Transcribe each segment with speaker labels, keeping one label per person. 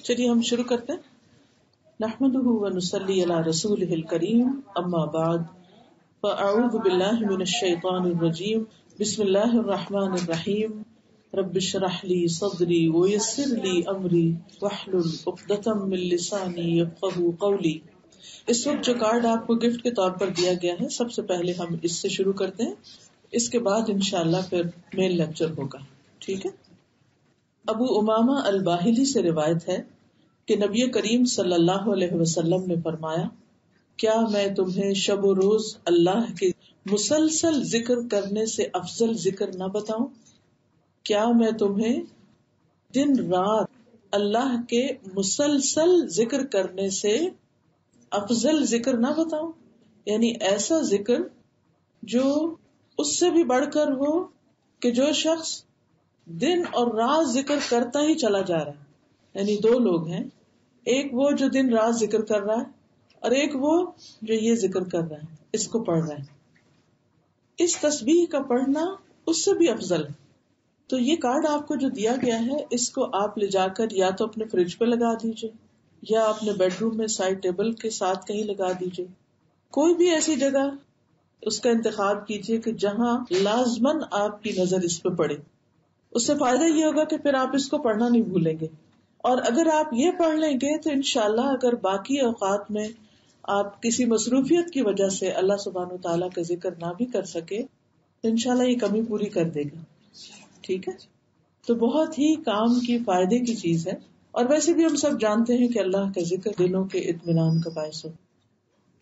Speaker 1: چلیے ہم شروع کرتے ہیں. نحمده ونصلي على رسوله الكريم اما بعد فاعوذ بالله من الشيطان الرجيم بسم الله الرحمن الرحيم رب اشرح لي صدري ويسر لي امري واحلل عقدة من لساني يفقهوا قولي. اس وقت جو کارڈ آپ کو گفٹ کے طور پر دیا گیا ہے سب سے پہلے ہم اس سے شروع کرتے ہیں, اس کے بعد انشاءاللہ پھر مین لیکچر ہوگا. ٹھیک ہے. ابو امامہ الباہلی سے روایت ہے کہ نبی کریم صلی اللہ علیہ وسلم نے فرمایا, کیا میں تمہیں شب و روز اللہ کے مسلسل ذکر کرنے سے افضل ذکر نہ بتاؤں؟ کیا میں تمہیں دن رات اللہ کے مسلسل ذکر کرنے سے افضل ذکر نہ بتاؤں؟ یعنی ایسا ذکر جو اس سے بھی بڑھ کر ہو کہ جو شخص دن اور رات ذکر کرتا ہی چلا جا رہا ہے. یعنی دو لوگ ہیں, ایک وہ جو دن رات ذکر کر رہا ہے اور ایک وہ جو یہ ذکر کر رہا ہے, اس کو پڑھ رہا ہے. اس تسبیح کا پڑھنا اس سے بھی افضل ہے. تو یہ کارڈ آپ کو جو دیا گیا ہے اس کو آپ لے جا کر یا تو اپنے فریج پہ لگا دیجئے یا اپنے بیڈ روم میں سائڈ ٹیبل کے ساتھ کہیں لگا دیجئے. کوئی بھی ایسی جگہ اس کا انتخاب کیجئے کہ جہاں لازماً آپ کی نظر اس پہ پڑے. اس سے فائدہ یہ ہوگا کہ پھر آپ اس کو پڑھنا نہیں بھولیں گے. اور اگر آپ یہ پڑھ لیں گے تو انشاءاللہ اگر باقی اوقات میں آپ کسی مصروفیت کی وجہ سے اللہ سبحانہ و تعالیٰ کا ذکر نہ بھی کر سکے تو انشاءاللہ یہ کمی پوری کر دے گا. ٹھیک ہے. تو بہت ہی کام کی فائدے کی چیز ہے, اور ویسے بھی ہم سب جانتے ہیں کہ اللہ کا ذکر دلوں کے اطمینان کا باعث ہو.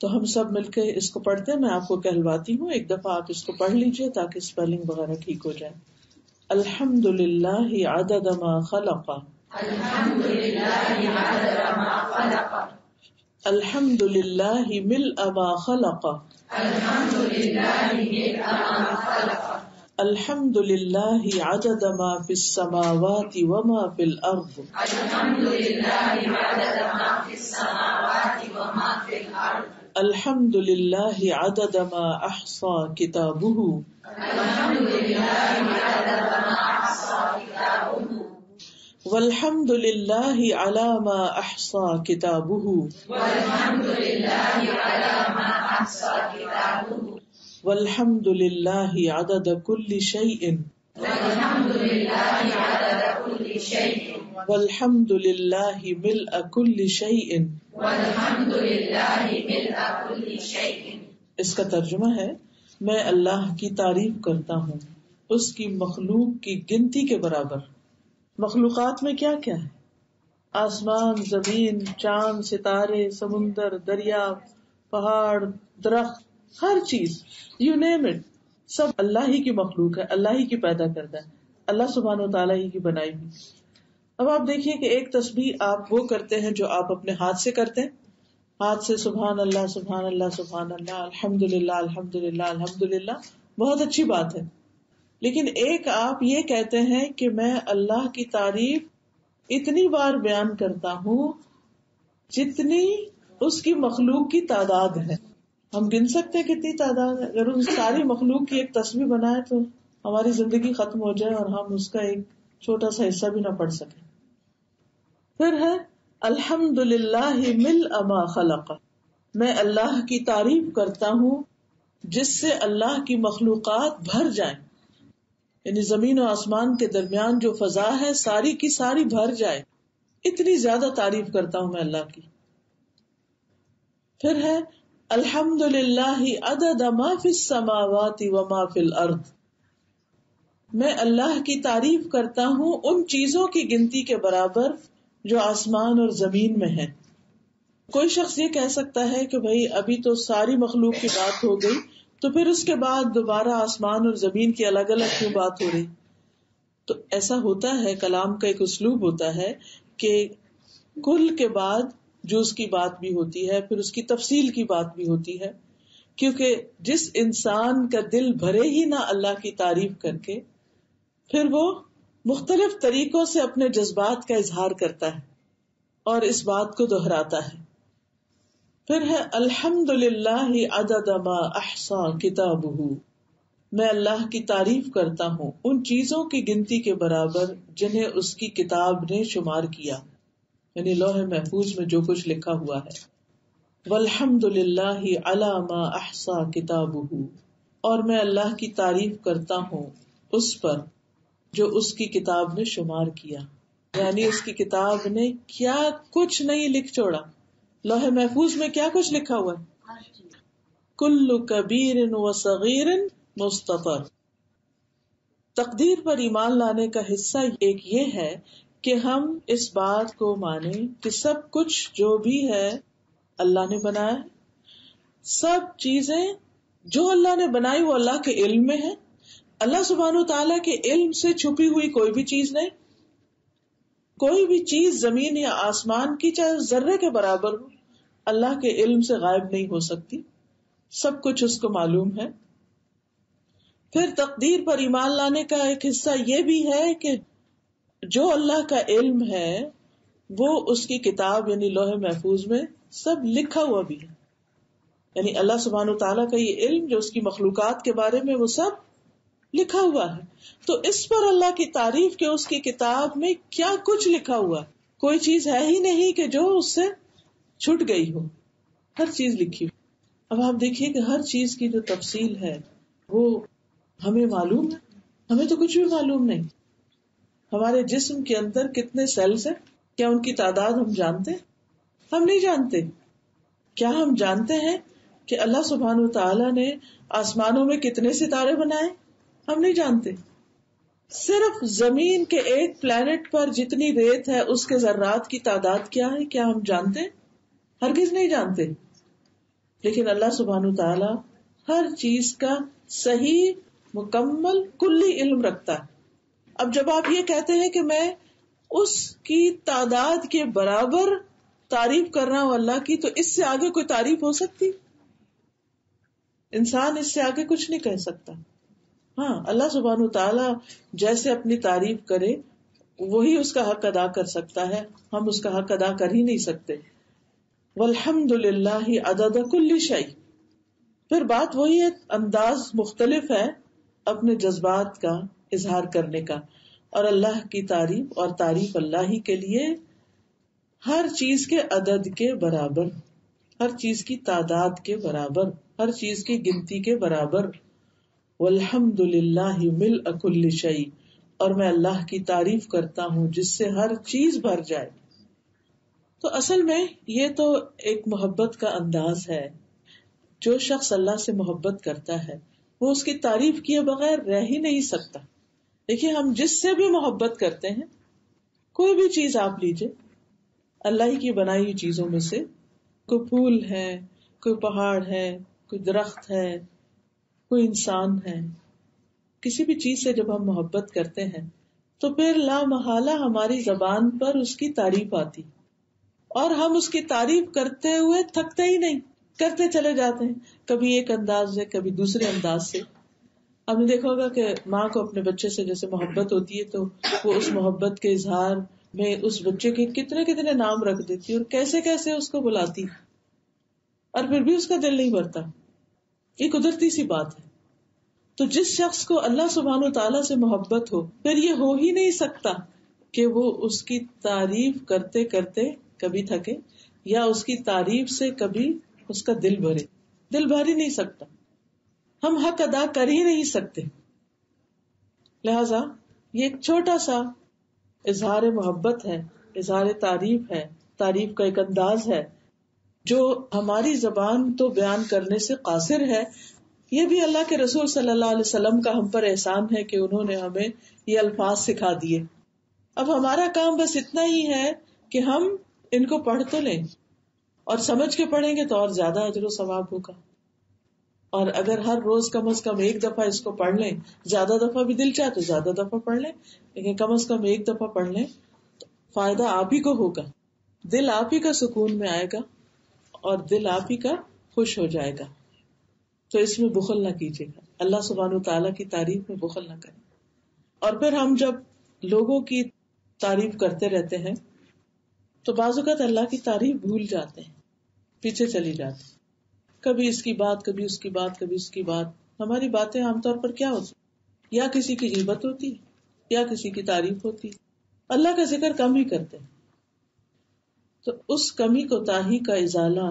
Speaker 1: تو ہم سب مل کے اس کو پڑھتے ہیں. میں آپ کو کہلواتی ہوں, ایک دفعہ آپ اس کو پڑھ لیجئے تاکہ اسپیلنگ وغیرہ ٹھیک ہو جائے. الحمد للہ عدد ما خلق,
Speaker 2: الحمد للہ عدد ما خلق,
Speaker 1: الحمد للہ ملء ما خلق,
Speaker 2: الحمد للہ ملء ما خلق,
Speaker 1: الحمد للہ عدد ما فی السماوات وما فی الارض,
Speaker 2: الحمد للہ عدد ما فی السماوات وما فی الارض,
Speaker 1: الحمد للہ عدد ما احصى کتابہ,
Speaker 2: الحمد للہ عدد ما احصى کتابہ,
Speaker 1: والحمد للہ علی ما احصى کتابہ,
Speaker 2: والحمد للہ علی ما احصى کتابہ,
Speaker 1: والحمد للہ عدد کل شیء,
Speaker 2: والحمد للہ عدد کل شیء,
Speaker 1: والحمد للہ ملء کل شیء.
Speaker 2: والحمد للہ ملء کل شیء.
Speaker 1: اس کا ترجمہ ہے, میں اللہ کی تعریف کرتا ہوں اس کی مخلوق کی گنتی کے برابر. مخلوقات میں کیا کیا ہے؟ آسمان, زمین, چاند, ستارے, سمندر, دریا, پہاڑ, درخت, ہر چیز, یو نیم اٹ, سب اللہ ہی کی مخلوق ہے, اللہ ہی کی پیدا کرتا ہے, اللہ سبحانہ و تعالیٰ ہی کی بنائی ہوئی. اب آپ دیکھیے کہ ایک تسبیح آپ وہ کرتے ہیں جو آپ اپنے ہاتھ سے کرتے ہیں, ہاتھ سے سبحان اللہ سبحان اللہ سبحان اللہ, الحمد للہ الحمد للہ الحمد للہ, بہت اچھی بات ہے. لیکن ایک آپ یہ کہتے ہیں کہ میں اللہ کی تعریف اتنی بار بیان کرتا ہوں جتنی اس کی مخلوق کی تعداد ہے. ہم گن سکتے ہیں کتنی تعداد ہے؟ اگر اس ساری مخلوق کی ایک تسبیح بنائے تو ہماری زندگی ختم ہو جائے اور ہم اس کا ایک چھوٹا سا حصہ بھی نہ پڑھ سکیں. پھر ہے الحمد للہ ملء ما خلق, میں اللہ کی تعریف کرتا ہوں جس سے اللہ کی مخلوقات بھر جائیں. یعنی زمین و آسمان کے درمیان جو فضا ہے ساری کی ساری بھر جائے, اتنی زیادہ تعریف کرتا ہوں میں اللہ کی. پھر ہے الحمد للہ عدد ما فی السماوات وما فی الارض, میں اللہ کی تعریف کرتا ہوں ان چیزوں کی گنتی کے برابر جو آسمان اور زمین میں ہے. کوئی شخص یہ کہہ سکتا ہے کہ بھائی ابھی تو ساری مخلوق کی بات ہو گئی, تو پھر اس کے بعد دوبارہ آسمان اور زمین کی الگ الگ کیوں بات ہو رہی؟ تو ایسا ہوتا ہے, کلام کا ایک اسلوب ہوتا ہے کہ کل کے بعد جز کی بات بھی ہوتی ہے, پھر اس کی تفصیل کی بات بھی ہوتی ہے, کیونکہ جس انسان کا دل بھرے ہی نہ اللہ کی تعریف کر کے, پھر وہ مختلف طریقوں سے اپنے جذبات کا اظہار کرتا ہے اور اس بات کو دہراتا ہے. پھر ہے الحمد للہ عدد ما احصى کتابہ, میں اللہ کی تعریف کرتا ہوں ان چیزوں کی گنتی کے برابر جنہیں اس کی کتاب نے شمار کیا. یعنی لوح محفوظ میں جو کچھ لکھا ہوا ہے. والحمد للہ علی ما احصا کتابہ، اور میں اللہ کی تعریف کرتا ہوں اس پر جو اس کی کتاب نے شمار کیا. یعنی اس کی کتاب نے کیا کچھ نہیں لکھ چھوڑا. لوح محفوظ میں کیا کچھ لکھا ہوا ہے؟ کل کبیر و صغیر مستطر. تقدیر پر ایمان لانے کا حصہ ایک یہ ہے کہ ہم اس بات کو مانیں کہ سب کچھ جو بھی ہے اللہ نے بنایا. سب چیزیں جو اللہ نے بنائی وہ اللہ کے علم میں ہے. اللہ سبحانہ وتعالیٰ کے علم سے چھپی ہوئی کوئی بھی چیز نہیں. کوئی بھی چیز زمین یا آسمان کی چاہے ذرے کے برابر ہو اللہ کے علم سے غائب نہیں ہو سکتی. سب کچھ اس کو معلوم ہے. پھر تقدیر پر ایمان لانے کا ایک حصہ یہ بھی ہے کہ جو اللہ کا علم ہے وہ اس کی کتاب یعنی لوح محفوظ میں سب لکھا ہوا بھی ہے. یعنی اللہ سبحانہ وتعالیٰ کا یہ علم جو اس کی مخلوقات کے بارے میں وہ سب لکھا ہوا ہے. تو اس پر اللہ کی تعریف کہ اس کی کتاب میں کیا کچھ لکھا ہوا ہے. کوئی چیز ہے ہی نہیں کہ جو اس سے چھٹ گئی ہو، ہر چیز لکھی. اب آپ دیکھیے کہ ہر چیز کی جو تفصیل ہے وہ ہمیں معلوم ہے. ہمیں تو کچھ بھی معلوم نہیں. ہمارے جسم کے اندر کتنے سیلز ہیں، کیا ان کی تعداد ہم جانتے ہیں؟ ہم نہیں جانتے. کیا ہم جانتے ہیں کہ اللہ سبحانہ وتعالیٰ نے آسمانوں میں کتنے ستارے بنائے؟ ہم نہیں جانتے. صرف زمین کے ایک پلانٹ پر جتنی ریت ہے اس کے ذرات کی تعداد کیا ہے، کیا ہم جانتے ہیں؟ ہرگز نہیں جانتے. لیکن اللہ سبحانہ وتعالیٰ ہر چیز کا صحیح مکمل کلی علم رکھتا ہے. اب جب آپ یہ کہتے ہیں کہ میں اس کی تعداد کے برابر تعریف کر رہا ہوں اللہ کی، تو اس سے آگے کوئی تعریف ہو سکتی؟ انسان اس سے آگے کچھ نہیں کہہ سکتا. ہاں، اللہ سبحانہ تعالیٰ جیسے اپنی تعریف کرے وہی اس کا حق ادا کر سکتا ہے. ہم اس کا حق ادا کر ہی نہیں سکتے. والحمد للہ عدد کل شیء. پھر بات وہی ہے، انداز مختلف ہے اپنے جذبات کا اظہار کرنے کا. اور اللہ کی تعریف اور تعریف اللہ ہی کے لیے ہر چیز کے عدد کے برابر، ہر چیز کی تعداد کے برابر، ہر چیز کی گنتی کے برابر. والحمد للہ ملء کل شیء. اور میں اللہ کی تعریف کرتا ہوں جس سے ہر چیز بھر جائے. تو اصل میں یہ تو ایک محبت کا انداز ہے. جو شخص اللہ سے محبت کرتا ہے وہ اس کی تعریف کیے بغیر رہ ہی نہیں سکتا. دیکھیے ہم جس سے بھی محبت کرتے ہیں، کوئی بھی چیز آپ لیجئے اللہ ہی کی بنائی ہوئی چیزوں میں سے، کوئی پھول ہے، کوئی پہاڑ ہے، کوئی درخت ہے، کوئی انسان ہے، کسی بھی چیز سے جب ہم محبت کرتے ہیں تو پھر لا محالہ ہماری زبان پر اس کی تعریف آتی اور ہم اس کی تعریف کرتے ہوئے تھکتے ہی نہیں، کرتے چلے جاتے ہیں. کبھی ایک انداز سے، کبھی دوسرے انداز سے. آپ نے دیکھا ہوگا کہ ماں کو اپنے بچے سے جیسے محبت ہوتی ہے تو وہ اس محبت کے اظہار میں اس بچے کے کتنے کتنے نام رکھ دیتی ہے اور کیسے کیسے اس کو بلاتی، اور پھر بھی اس کا دل نہیں بھرتا. یہ قدرتی سی بات ہے. تو جس شخص کو اللہ سبحانہ وتعالیٰ سے محبت ہو پھر یہ ہو ہی نہیں سکتا کہ وہ اس کی تعریف کرتے کرتے کبھی تھکے یا اس کی تعریف سے کبھی اس کا دل بھرے. دل بھر ہی نہیں سکتا. ہم حق ادا کر ہی نہیں سکتے. لہذا یہ ایک چھوٹا سا اظہار محبت ہے، اظہار تعریف ہے، تعریف کا ایک انداز ہے جو ہماری زبان تو بیان کرنے سے قاصر ہے. یہ بھی اللہ کے رسول صلی اللہ علیہ وسلم کا ہم پر احسان ہے کہ انہوں نے ہمیں یہ الفاظ سکھا دیے. اب ہمارا کام بس اتنا ہی ہے کہ ہم ان کو پڑھ تو لیں، اور سمجھ کے پڑھیں گے تو اور زیادہ اجر و ثواب ہوگا. اور اگر ہر روز کم از کم ایک دفعہ اس کو پڑھ لیں، زیادہ دفعہ بھی دل چاہے تو زیادہ دفعہ پڑھ لیں، لیکن کم از کم ایک دفعہ پڑھ لیں تو فائدہ آپ ہی کو ہوگا. دل آپ ہی کا سکون میں آئے گا اور دل آپ ہی کا خوش ہو جائے گا. تو اس میں بخل نہ کیجیے گا، اللہ سبحانہ وتعالیٰ کی تعریف میں بخل نہ کریں. اور پھر ہم جب لوگوں کی تعریف کرتے رہتے ہیں تو بعض اوقات اللہ کی تعریف بھول جاتے ہیں، پیچھے چلی جاتے ہیں. کبھی اس کی بات، کبھی اس کی بات، کبھی اس کی بات. ہماری باتیں عام طور پر کیا ہوتی، یا کسی کی غیبت ہوتی یا کسی کی تعریف ہوتی. اللہ کا ذکر کم ہی کرتے ہیں. تو اس کمی کوتاہی کا ازالہ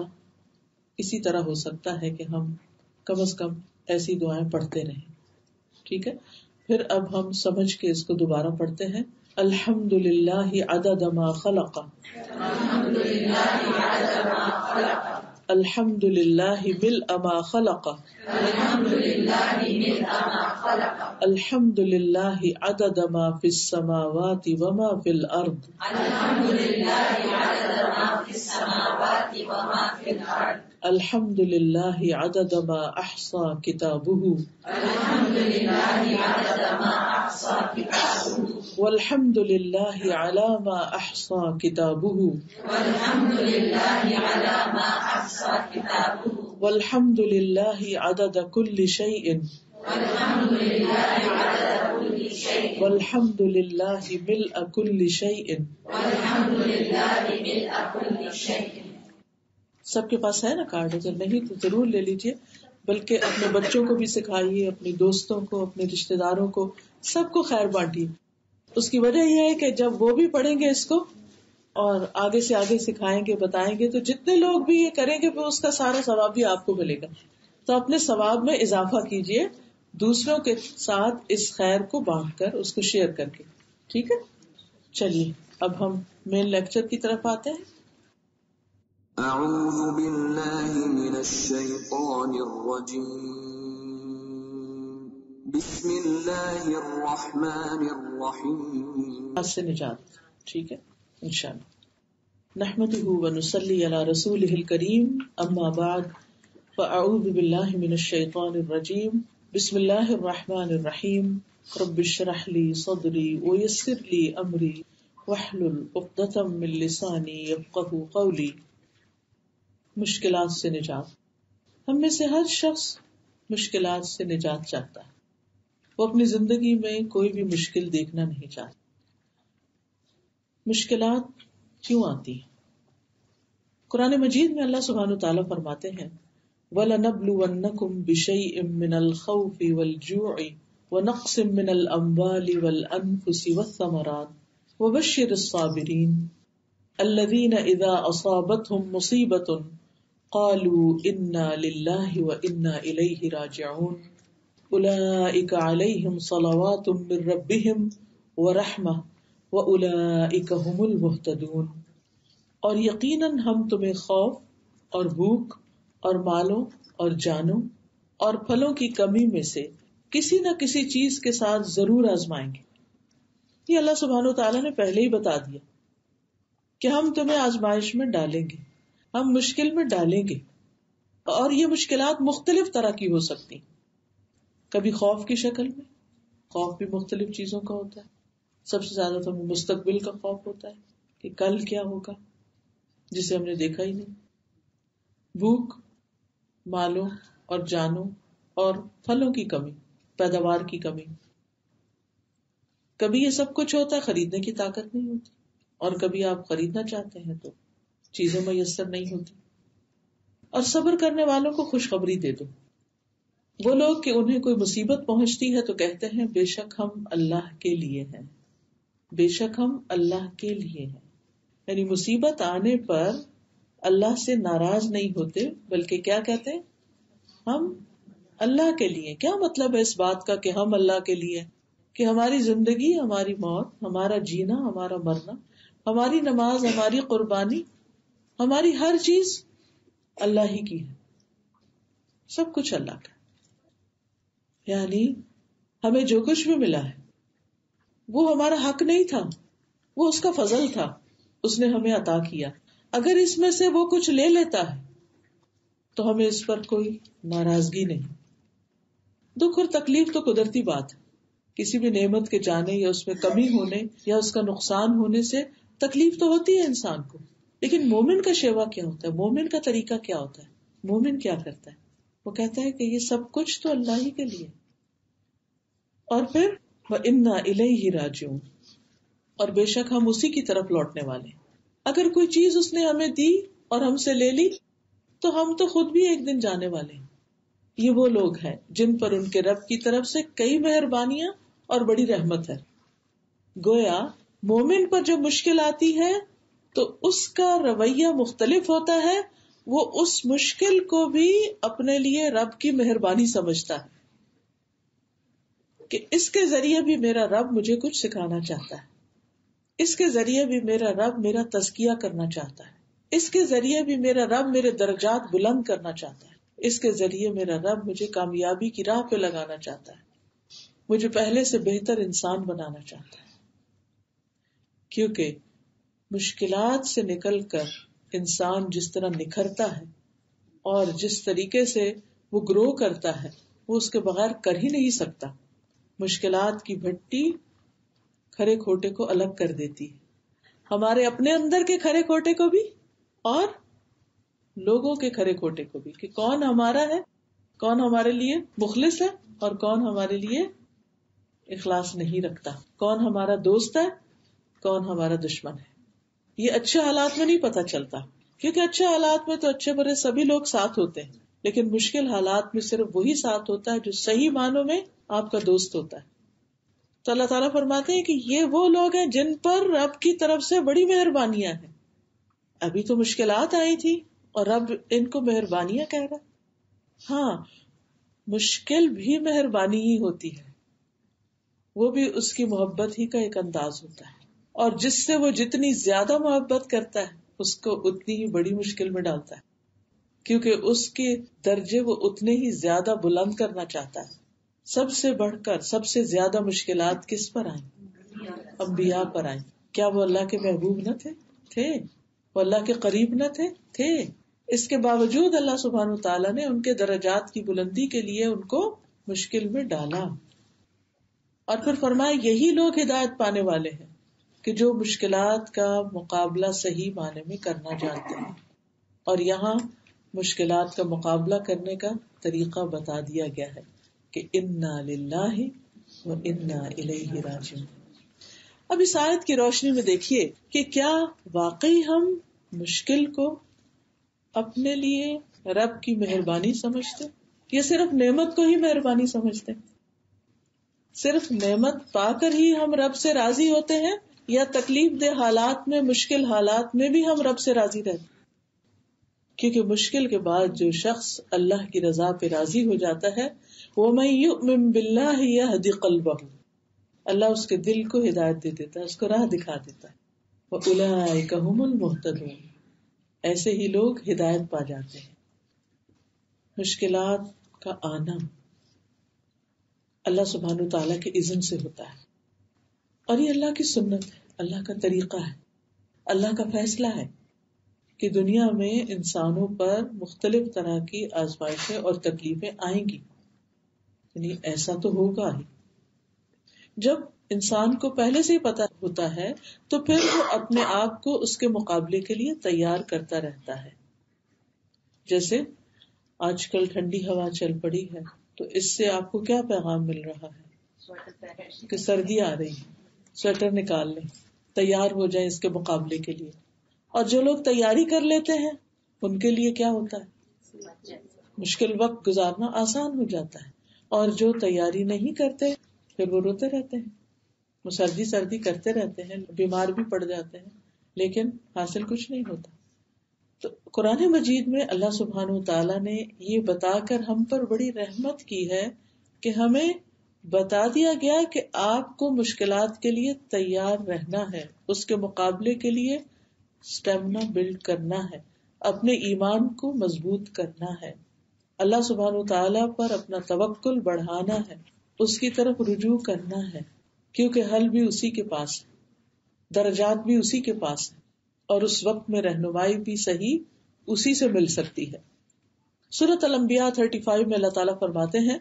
Speaker 1: اسی طرح ہو سکتا ہے کہ ہم کم از کم ایسی دعائیں پڑھتے رہیں. ٹھیک ہے. پھر اب ہم سمجھ کے اس کو دوبارہ پڑھتے ہیں. الحمد للہ عدد ما خلق.
Speaker 2: الحمد للہ عدد ما خلق.
Speaker 1: الحمد للہ ملء ما خلق.
Speaker 2: الحمد للہ ملء ما خلق.
Speaker 1: الحمد للہ عدد ما فی السماوات وما فی الارض.
Speaker 2: الحمد للہ عدد ما فی السماوات وما فی الارض.
Speaker 1: الحمد للہ عدد ما احصى کتابہ.
Speaker 2: الحمد للہ عدد ما احصى کتابہ.
Speaker 1: والحمد للہ علی ما احصى کتابہ.
Speaker 2: والحمد للہ علی ما احصى کتابہ.
Speaker 1: والحمد للہ عدد کل شیء.
Speaker 2: والحمد للہ عدد کل شیء.
Speaker 1: والحمد للہ ملء کل شیء.
Speaker 2: والحمد للہ ملء کل شیء.
Speaker 1: سب کے پاس ہے نا کارڈ؟ اگر نہیں تو ضرور لے لیجیے. بلکہ اپنے بچوں کو بھی سکھائیے، اپنے دوستوں کو، اپنے رشتے داروں کو، سب کو خیر بانٹیے. اس کی وجہ یہ ہے کہ جب وہ بھی پڑھیں گے اس کو اور آگے سے آگے سکھائیں گے، بتائیں گے، تو جتنے لوگ بھی یہ کریں گے پھر اس کا سارا ثواب بھی آپ کو ملے گا. تو اپنے ثواب میں اضافہ کیجیے دوسروں کے ساتھ اس خیر کو بانٹ کر، اس کو شیئر کر کے. ٹھیک ہے. چلیے اب ہم مین لیکچر کی طرف آتے ہیں.
Speaker 3: اعوذ باللہ من الشیطان الرجیم. بسم اللہ الرحمن الرحیم.
Speaker 1: سے نجات. ٹھیک ہے انشاءاللہ. نحمده ونصلی علی رسولہ الکریم. اما بعد فاعوذ باللہ من الشیطان الرجیم. بسم اللہ الرحمن الرحیم. رب اشرح لی صدری ویسر لی امری واحلل عقدۃ من لسانی یفقہوا قولی. مشکلات سے نجات. ہم میں سے ہر شخص مشکلات سے نجات چاہتا ہے. وہ اپنی زندگی میں کوئی بھی مشکل دیکھنا نہیں چاہتا. مشکلات کیوں آتی ہیں؟ قرآن مجید میں اللہ سبحانہ وتعالیٰ فرماتے ہیں وَلَنَبْلُوَنَّكُمْ بِشَيْءٍ مِّنَ الْخَوْفِ وَالْجُوعِ وَنَقْصٍ مِّنَ الْأَمْوَالِ وَالْأَنفُسِ وَالثَّمَرَاتِ وَبَشِّرِ الصَّابِرِينَ الَّذِينَ إِذَا أَصَابَتْهُمْ مُصِيبَةٌ قَالُوا إِنَّا لِلَّهِ وَإِنَّا إِلَيْهِ رَاجِعُونَ أُولَئِكَ عَلَيْهِمْ صَلَوَاتٌ مِّن رَّبِّهِمْ وَرَحْمَةٌ وَأُولَئِكَ هُمُ الْمُهْتَدُونَ. اور یقیناً ہم تمہیں خوف اور بھوک اور مالوں اور جانوں اور پھلوں کی کمی میں سے کسی نہ کسی چیز کے ساتھ ضرور آزمائیں گے. یہ اللہ سبحانہ وتعالیٰ نے پہلے ہی بتا دیا کہ ہم تمہیں آزمائش میں ڈالیں گے، ہم مشکل میں ڈالیں گے. اور یہ مشکلات مختلف طرح کی ہو سکتی. کبھی خوف کی شکل میں، خوف بھی مختلف چیزوں کا ہوتا ہے. سب سے زیادہ تو مستقبل کا خوف ہوتا ہے کہ کل کیا ہوگا جسے ہم نے دیکھا ہی نہیں. بھوک، مالوں اور جانوں اور پھلوں کی کمی، پیداوار کی کمی. کبھی یہ سب کچھ ہوتا ہے، خریدنے کی طاقت نہیں ہوتی، اور کبھی آپ خریدنا چاہتے ہیں تو چیزیں میسر نہیں ہوتی. اور صبر کرنے والوں کو خوشخبری دے دو. وہ لوگ کہ انہیں کوئی مصیبت پہنچتی ہے تو کہتے ہیں بے شک ہم اللہ کے لیے ہیں، بے شک ہم اللہ کے لیے ہیں. یعنی مصیبت آنے پر اللہ سے ناراض نہیں ہوتے، بلکہ کیا کہتے ہیں؟ ہم اللہ کے لیے. کیا مطلب ہے اس بات کا کہ ہم اللہ کے لیے؟ کہ ہماری زندگی، ہماری موت، ہمارا جینا، ہمارا مرنا، ہماری نماز، ہماری قربانی، ہماری ہر چیز اللہ ہی کی ہے. سب کچھ اللہ کا. یعنی ہمیں جو کچھ بھی ملا ہے وہ ہمارا حق نہیں تھا، وہ اس کا فضل تھا، اس نے ہمیں عطا کیا. اگر اس میں سے وہ کچھ لے لیتا ہے تو ہمیں اس پر کوئی ناراضگی نہیں. دکھ اور تکلیف تو قدرتی بات ہے. کسی بھی نعمت کے جانے یا اس میں کمی ہونے یا اس کا نقصان ہونے سے تکلیف تو ہوتی ہے انسان کو. لیکن مومن کا شیوا کیا ہوتا ہے؟ مومن کا طریقہ کیا ہوتا ہے؟ مومن کیا کرتا ہے؟ وہ کہتا ہے کہ یہ سب کچھ تو اللہ ہی کے لیے. اور پھر وَإِنَّا إِلَيْهِ رَاجِعُونَ، اور بے شک ہم اسی کی طرف لوٹنے والے. اگر کوئی چیز اس نے ہمیں دی اور ہم سے لے لی تو ہم تو خود بھی ایک دن جانے والے ہیں. یہ وہ لوگ ہیں جن پر ان کے رب کی طرف سے کئی مہربانیاں اور بڑی رحمت ہے. گویا مومن پر جب مشکل آتی ہے تو اس کا رویہ مختلف ہوتا ہے. وہ اس مشکل کو بھی اپنے لیے رب کی مہربانی سمجھتا ہے کہ اس کے ذریعے بھی میرا رب مجھے کچھ سکھانا چاہتا ہے, اس کے ذریعے بھی میرا رب میرا تزکیہ کرنا چاہتا ہے, اس کے ذریعے بھی میرا رب میرے درجات بلند کرنا چاہتا ہے, اس کے ذریعے میرا رب مجھے کامیابی کی راہ پہ لگانا چاہتا ہے, مجھے پہلے سے بہتر انسان بنانا چاہتا ہے. کیونکہ مشکلات سے نکل کر انسان جس طرح نکھرتا ہے اور جس طریقے سے وہ گرو کرتا ہے وہ اس کے بغیر کر ہی نہیں سکتا. مشکلات کی بھٹی کھرے کھوٹے کو الگ کر دیتی ہے, ہمارے اپنے اندر کے کھرے کھوٹے کو بھی اور لوگوں کے کھرے کھوٹے کو بھی, کہ کون ہمارا ہے, کون ہمارے لیے مخلص ہے اور کون ہمارے لیے اخلاص نہیں رکھتا, کون ہمارا دوست ہے, کون ہمارا دشمن ہے. یہ اچھے حالات میں نہیں پتا چلتا, کیونکہ اچھے حالات میں تو اچھے برے سبھی لوگ ساتھ ہوتے ہیں, لیکن مشکل حالات میں صرف وہی ساتھ ہوتا ہے جو صحیح معنوں میں آپ کا دوست ہوتا ہے. تو اللہ تعالیٰ فرماتے ہیں کہ یہ وہ لوگ ہیں جن پر رب کی طرف سے بڑی مہربانیاں ہیں. ابھی تو مشکلات آئی تھی اور رب ان کو مہربانیاں کہہ رہا. ہاں, مشکل بھی مہربانی ہی ہوتی ہے, وہ بھی اس کی محبت ہی کا ایک انداز ہوتا ہے, اور جس سے وہ جتنی زیادہ محبت کرتا ہے اس کو اتنی ہی بڑی مشکل میں ڈالتا ہے, کیونکہ اس کے درجے وہ اتنے ہی زیادہ بلند کرنا چاہتا ہے. سب سے بڑھ کر سب سے زیادہ مشکلات کس پر آئیں؟ انبیاء پر آئیں. کیا وہ اللہ کے محبوب نہ تھے؟ وہ اللہ کے قریب نہ تھے. اس کے باوجود اللہ سبحانہ وتعالیٰ نے ان کے درجات کی بلندی کے لیے ان کو مشکل میں ڈالا, اور پھر فرمایا یہی لوگ ہدایت پانے والے ہیں کہ جو مشکلات کا مقابلہ صحیح معنی میں کرنا جانتے ہیں. اور یہاں مشکلات کا مقابلہ کرنے کا طریقہ بتا دیا گیا ہے کہ انا للہ و انا الیہ راجعون. اب اس آیت کی روشنی میں دیکھیے کہ کیا واقعی ہم مشکل کو اپنے لیے رب کی مہربانی سمجھتے, یا صرف نعمت کو ہی مہربانی سمجھتے؟ صرف نعمت پا کر ہی ہم رب سے راضی ہوتے ہیں, یا تکلیف دہ حالات میں, مشکل حالات میں بھی ہم رب سے راضی رہتے؟ کیونکہ مشکل کے بعد جو شخص اللہ کی رضا پہ راضی ہو جاتا ہے, وَمَن يُؤْمِن بِاللَّهِ يَهْدِ قَلْبَهُ, اللہ اس کے دل کو ہدایت دے دیتا ہے, اس کو راہ دکھا دیتا ہے. وَأُولَٰئِكَ هُمُ الْمُهْتَدُونَ, ایسے ہی لوگ ہدایت پا جاتے ہیں. مشکلات کا آنا اللہ سبحانہ تعالیٰ کے اذن سے ہوتا ہے, اور یہ اللہ کی سنت ہے, اللہ کا طریقہ ہے, اللہ کا فیصلہ ہے کہ دنیا میں انسانوں پر مختلف طرح کی آزمائشیں اور تکلیفیں آئیں گی. یعنی ایسا تو ہوگا ہی. جب انسان کو پہلے سے ہی پتا ہوتا ہے تو پھر وہ اپنے آپ کو اس کے مقابلے کے لیے تیار کرتا رہتا ہے. جیسے آج کل ٹھنڈی ہوا چل پڑی ہے, تو اس سے آپ کو کیا پیغام مل رہا ہے کہ سردی آ رہی ہے, سویٹر نکال لیں, تیار ہو جائیں اس کے مقابلے کے لیے. اور جو لوگ تیاری کر لیتے ہیں ان کے لیے کیا ہوتا ہے, مشکل وقت گزارنا آسان ہو جاتا ہے. اور جو تیاری نہیں کرتے پھر وہ روتے رہتے ہیں, وہ سردی کرتے رہتے ہیں, بیمار بھی پڑ جاتے ہیں, لیکن حاصل کچھ نہیں ہوتا. تو قرآن مجید میں اللہ سبحانہ وتعالیٰ نے یہ بتا کر ہم پر بڑی رحمت کی ہے کہ ہمیں بتا دیا گیا کہ آپ کو مشکلات کے لیے تیار رہنا ہے, اس کے مقابلے کے لیے اسٹیمنا بلڈ کرنا ہے, اپنے ایمان کو مضبوط کرنا ہے, اللہ سبحانہ وتعالیٰ پر اپنا توکل بڑھانا ہے, اس کی طرف رجوع کرنا ہے, کیونکہ حل بھی اسی کے پاس ہے, درجات بھی اسی کے پاس ہے, اور اس وقت میں رہنمائی بھی صحیح اسی سے مل سکتی ہے. سورۃ الانبیاء 35 میں اللہ تعالیٰ فرماتے ہیں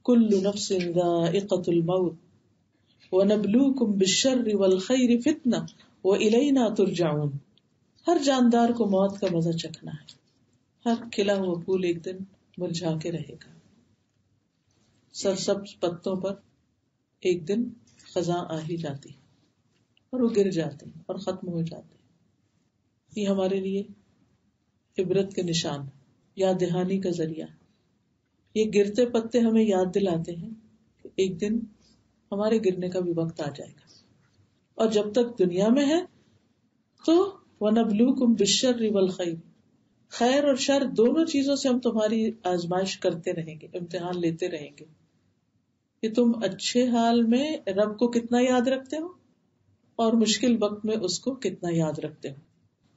Speaker 1: کل نفس ذائقۃ الموت ونبلوکم بالشر والخیر فتنہ والینا ترجعون. ہر جاندار کو موت کا مزہ چکھنا ہے, ہر کھلا ہوا پھول ایک دن مرجھا کے رہے گا, سرسبز پتوں پر ایک دن خزاں آ ہی جاتی ہے اور وہ گر جاتے ہیں اور ختم ہو جاتے ہیں. یہ ہمارے لیے عبرت کے نشان, یاد دہانی کا ذریعہ. یہ گرتے پتے ہمیں یاد دلاتے ہیں کہ ایک دن ہمارے گرنے کا بھی وقت آ جائے گا, اور جب تک دنیا میں ہے تو وَنَبْلُوكُمْ بِالشَّرِّ وَالْخَيْرِ، خیر اور شر دونوں چیزوں سے ہم تمہاری آزمائش کرتے رہیں گے، امتحان لیتے رہیں گے کہ تم اچھے حال میں رب کو کتنا یاد رکھتے ہو اور مشکل وقت میں اس کو کتنا یاد رکھتے ہو.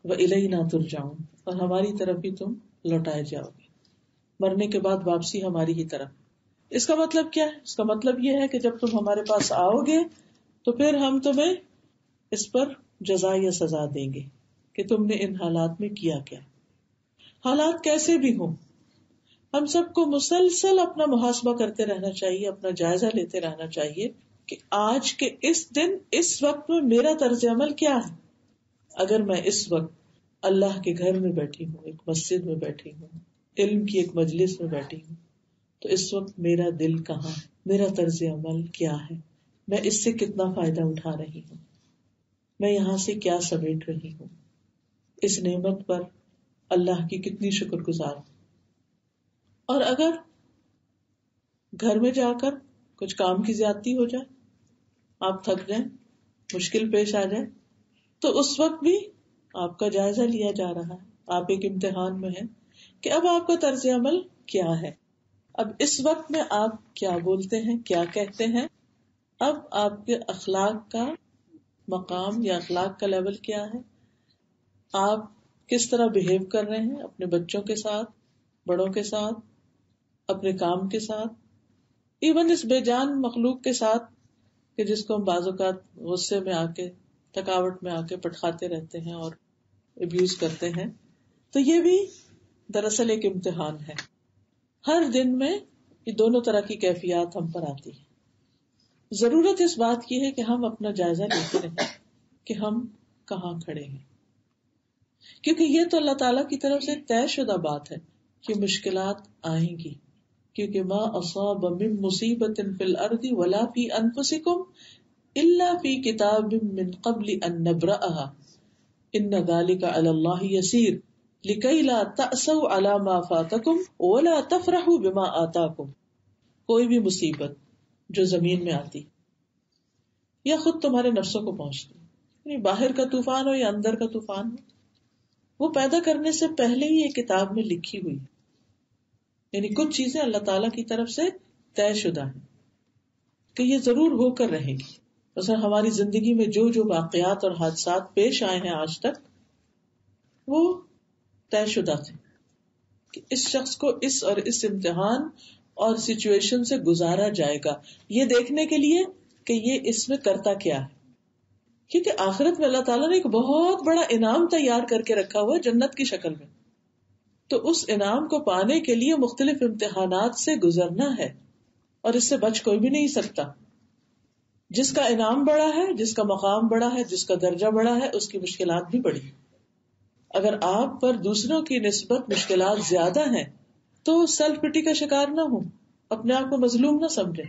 Speaker 1: وَإِلَيْنَا تُرْجَعُونَ، اور ہماری طرف ہی تم لوٹائے جاؤ گے، مرنے کے بعد واپسی ہماری ہی طرف. اس کا مطلب کیا ہے؟ اس کا مطلب یہ ہے کہ جب تم ہمارے پاس آؤ گے تو پھر ہم تمہیں اس پر جزا یا سزا دیں گے کہ تم نے ان حالات میں کیا کیا. حالات کیسے بھی ہوں، ہم سب کو مسلسل اپنا محاسبہ کرتے رہنا چاہیے، اپنا جائزہ لیتے رہنا چاہیے کہ آج کے اس دن اس وقت میں میرا طرز عمل کیا ہے. اگر میں اس وقت اللہ کے گھر میں بیٹھی ہوں، ایک مسجد میں بیٹھی ہوں، علم کی ایک مجلس میں بیٹھی ہوں، تو اس وقت میرا دل کہاں ہے، میرا طرز عمل کیا ہے، میں اس سے کتنا فائدہ اٹھا رہی ہوں، میں یہاں سے کیا سمیٹ رہی ہوں، اس نعمت پر اللہ کی کتنی شکر گزار ہوں. اور اگر گھر میں جا کر کچھ کام کی زیادتی ہو جائے، آپ تھک جائیں، مشکل پیش آ جائے، تو اس وقت بھی آپ کا جائزہ لیا جا رہا ہے، آپ ایک امتحان میں ہیں کہ اب آپ کا طرز عمل کیا ہے، اب اس وقت میں آپ کیا بولتے ہیں، کیا کہتے ہیں، اب آپ کے اخلاق کا مقام یا اخلاق کا لیول کیا ہے، آپ کس طرح بہیو کر رہے ہیں اپنے بچوں کے ساتھ، بڑوں کے ساتھ، اپنے کام کے ساتھ، ایون اس بے جان مخلوق کے ساتھ کہ جس کو ہم بعض اوقات غصے میں آ کے، تھکاوٹ میں آ کے پٹخاتے رہتے ہیں اور ابیوز کرتے ہیں. تو یہ بھی دراصل ایک امتحان ہے. ہر دن میں یہ دونوں طرح کی کیفیات ہم پر آتی ہے. ضرورت اس بات کی ہے کہ ہم اپنا جائزہ لیتے رہیں کہ ہم کہاں کھڑے ہیں، کیونکہ یہ تو اللہ تعالیٰ کی طرف سے طے شدہ بات ہے کہ مشکلات آئیں گی، کیونکہ ما اصاب من مصیبت فی الارض ولا فی انفسکم الا فی کتاب من قبل ان نبرأها ان ذلک علی اللہ یسیر لکی لا تأسوا علی ما فاتکم ولا تفرحوا بما آتاکم. کوئی بھی مصیبت جو زمین میں آتی یا خود تمہارے نفسوں کو پہنچتی، یعنی باہر کا طوفان ہو یا اندر کا طوفان ہو، وہ پیدا کرنے سے پہلے ہی ایک کتاب میں لکھی ہوئی ہے. یعنی کچھ چیزیں اللہ تعالیٰ کی طرف سے طے شدہ ہیں کہ یہ ضرور ہو کر رہے گی. مثلا ہماری زندگی میں جو جو واقعات اور حادثات پیش آئے ہیں آج تک، وہ طے شدہ تھے کہ اس شخص کو اس اور اس امتحان اور سچویشن سے گزارا جائے گا، یہ دیکھنے کے لیے کہ یہ اس میں کرتا کیا ہے. کیونکہ آخرت میں اللہ تعالیٰ نے ایک بہت بڑا انعام تیار کر کے رکھا ہوا ہے جنت کی شکل میں. تو اس انعام کو پانے کے لیے مختلف امتحانات سے گزرنا ہے، اور اس سے بچ کوئی بھی نہیں سکتا. جس کا انعام بڑا ہے، جس کا مقام بڑا ہے، جس کا درجہ بڑا ہے، اس کی مشکلات بھی بڑی. اگر آپ پر دوسروں کی نسبت مشکلات زیادہ ہیں تو سیلف پٹی کا شکار نہ ہو، اپنے آپ کو مظلوم نہ سمجھے.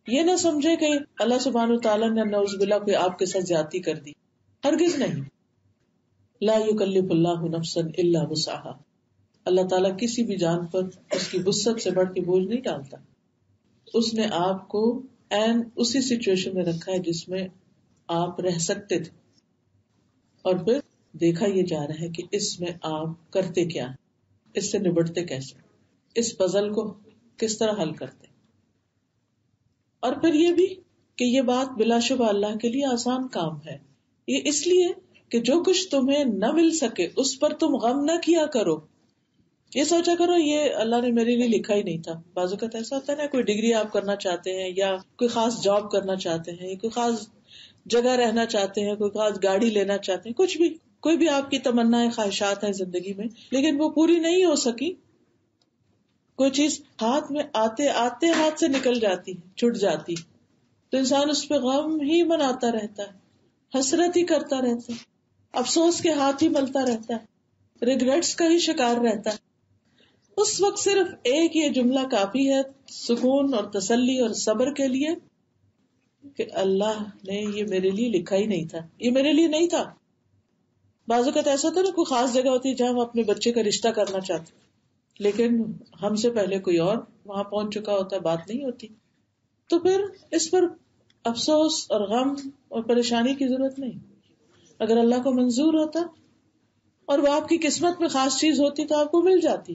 Speaker 1: یہ نہ سمجھے کہ اللہ سبحانہ وتعالیٰ نے نعوذ باللہ کوئی آپ کے ساتھ زیادتی کر دی. ہرگز نہیں. لا یکلف اللہ نفسا الا وسعها. اللہ تعالیٰ کسی بھی جان پر اس کی وسعت سے بڑھ کے بوجھ نہیں ڈالتا. اس نے آپ کو عین اسی سچویشن میں رکھا ہے جس میں آپ رہ سکتے تھے، اور پھر دیکھا یہ جا رہا ہے کہ اس میں آپ کرتے کیا ہیں، اس سے نبٹتے کیسے، اس پزل کو کس طرح حل کرتے. اور پھر یہ بھی کہ یہ بات بلا شبہ اللہ کے لیے آسان کام ہے. یہ اس لیے کہ جو کچھ تمہیں نہ مل سکے اس پر تم غم نہ کیا کرو. یہ سوچا کرو یہ اللہ نے میرے لیے لکھا ہی نہیں تھا. بعض اوقات ایسا ہوتا ہے نا، کوئی ڈگری آپ کرنا چاہتے ہیں یا کوئی خاص جاب کرنا چاہتے ہیں، کوئی خاص جگہ رہنا چاہتے ہیں، کوئی خاص گاڑی لینا چاہتے ہیں، کچھ بھی، کوئی بھی آپ کی تمنا خواہشات ہیں زندگی میں، لیکن وہ پوری نہیں ہو سکی. کوئی چیز ہاتھ میں آتے آتے ہاتھ سے نکل جاتی، چھٹ جاتی، تو انسان اس پہ غم ہی مناتا رہتا ہے، حسرت ہی کرتا رہتا ہے، افسوس کے ہاتھ ہی ملتا رہتا ہے، ریگریٹس کا ہی شکار رہتا ہے. اس وقت صرف ایک یہ جملہ کافی ہے سکون اور تسلی اور صبر کے لیے کہ اللہ نے یہ میرے لیے لکھا ہی نہیں تھا، یہ میرے لیے نہیں تھا. بعض اوقات ایسا ہوتا ہے نا، کوئی خاص جگہ ہوتی ہے جہاں ہم اپنے بچے کا رشتہ کرنا چاہتے ہیں، لیکن ہم سے پہلے کوئی اور وہاں پہنچ چکا ہوتا ہے، بات نہیں ہوتی. تو پھر اس پر افسوس اور غم اور پریشانی کی ضرورت نہیں. اگر اللہ کو منظور ہوتا اور وہ آپ کی قسمت میں خاص چیز ہوتی تو آپ کو مل جاتی.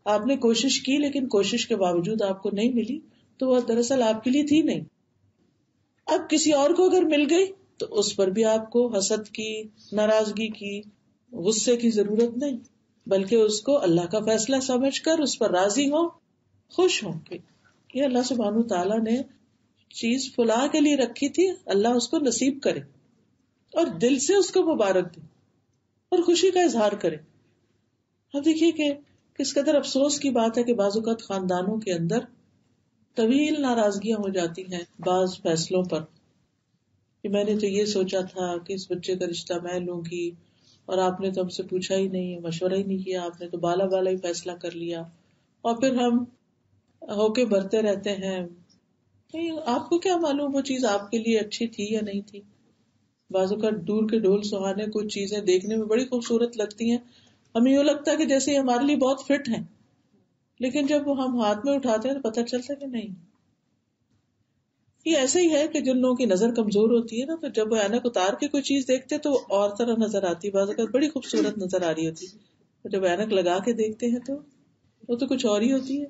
Speaker 1: آپ نے کوشش کی لیکن کوشش کے باوجود آپ کو نہیں ملی تو وہ دراصل آپ کے لیے تھی نہیں. اب کسی اور کو اگر مل گئی تو اس پر بھی آپ کو حسد کی، ناراضگی کی، غصے کی ضرورت نہیں، بلکہ اس کو اللہ کا فیصلہ سمجھ کر اس پر راضی ہو، خوش ہوں کہ یہ اللہ سبحانہ تعالیٰ نے چیز فلاں کے لیے رکھی تھی، اللہ اس کو نصیب کرے، اور دل سے اس کو مبارک دے اور خوشی کا اظہار کرے. اب دیکھیے کہ کس قدر افسوس کی بات ہے کہ بعض اوقات خاندانوں کے اندر طویل ناراضگیاں ہو جاتی ہیں بعض فیصلوں پر، کہ میں نے تو یہ سوچا تھا کہ اس بچے کا رشتہ میں لوں گی اور آپ نے تو ہم سے پوچھا ہی نہیں، مشورہ ہی نہیں کیا، آپ نے تو بالا بالا ہی فیصلہ کر لیا، اور پھر ہم ہو کے بھرتے رہتے ہیں. آپ کو کیا معلوم وہ چیز آپ کے لیے اچھی تھی یا نہیں تھی. بعض اوقات دور کے ڈھول سہانے کچھ چیزیں دیکھنے میں بڑی خوبصورت لگتی ہیں، ہمیں یوں لگتا ہے کہ جیسے یہ ہمارے لیے بہت فٹ ہیں، لیکن جب وہ ہم ہاتھ میں اٹھاتے ہیں تو پتہ چلتا ہے کہ نہیں. یہ ایسا ہی ہے کہ جن لوگوں کی نظر کمزور ہوتی ہے نا، تو جب وہ اینک اتار کے کوئی چیز دیکھتے تو اور طرح نظر آتی ہے، بعض اوقات بڑی خوبصورت نظر آ رہی ہوتی ہے، جب اینک لگا کے دیکھتے ہیں تو وہ تو کچھ اور ہی ہوتی ہے.